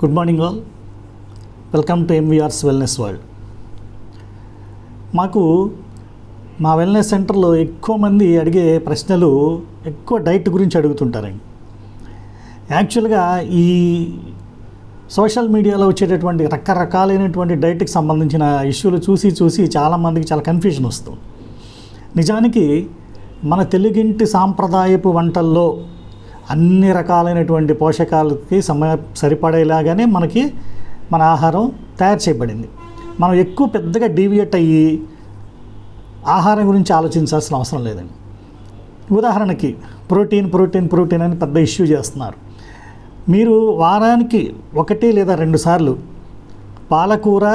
Good morning all. Welcome to MVR's wellness world. మాకు మా wellness సెంటర్లో ఎక్కువ మంది అడిగే ప్రశ్నలు ఎక్కువ డైట్ గురించి అడుగుతుంటారండి. యాక్చువల్గా ఈ సోషల్ మీడియాలో వచ్చేటటువంటి రకరకాలైనటువంటి డైట్కి సంబంధించిన ఇష్యూలు చూసి చాలామందికి చాలా కన్ఫ్యూజన్ వస్తుంది. నిజానికి మన తెలుగింటి సాంప్రదాయపు వంటల్లో అన్ని రకాలైనటువంటి పోషకాలకి సరిపడేలాగానే మనకి మన ఆహారం తయారు చేయబడింది. మనం ఎక్కువ పెద్దగా డీవియేట్ అయ్యి ఆహారం గురించి ఆలోచించాల్సిన అవసరం లేదండి. ఉదాహరణకి ప్రోటీన్ అని పెద్ద ఇష్యూ చేస్తున్నారు. మీరు వారానికి 1 లేదా 2 సార్లు పాలకూర,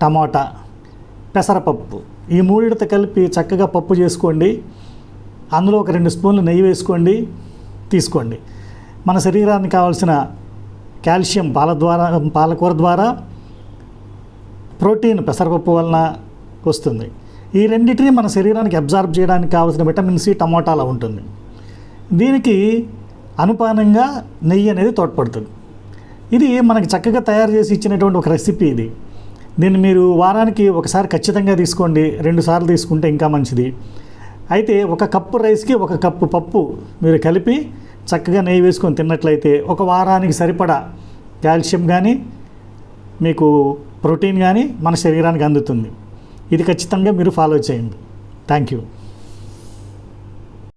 టమాటా, పెసరపప్పు ఈ మూడిటితో కలిపి చక్కగా పప్పు చేసుకోండి. అందులో ఒక 2 స్పూన్లు నెయ్యి వేసుకోండి, తీసుకోండి. మన శరీరానికి కావాల్సిన కాల్షియం పాలకూర ద్వారా, ప్రోటీన్ పెసరపప్పు వలన వస్తుంది. ఈ రెండింటిని మన శరీరానికి అబ్జార్బ్ చేయడానికి కావాల్సిన విటమిన్ సి టమాటాలో ఉంటుంది. దీనికి అనుపానంగా నెయ్యి అనేది తోడ్పడుతుంది. ఇది మనకి చక్కగా తయారు చేసి ఇచ్చినటువంటి ఒక రెసిపీ ఇది. దీన్ని మీరు వారానికి ఒకసారి ఖచ్చితంగా తీసుకోండి. 2 సార్లు తీసుకుంటే ఇంకా మంచిది. అయితే 1 కప్పు రైస్కి 1 కప్పు పప్పు మీరు కలిపి చక్కగా నెయ్యి వేసుకొని తిన్నట్లయితే ఒక వారానికి సరిపడా కాల్షియం కానీ మీకు ప్రోటీన్ కానీ మన శరీరానికి అందుతుంది. ఇది ఖచ్చితంగా మీరు ఫాలో చేయండి. Thank you.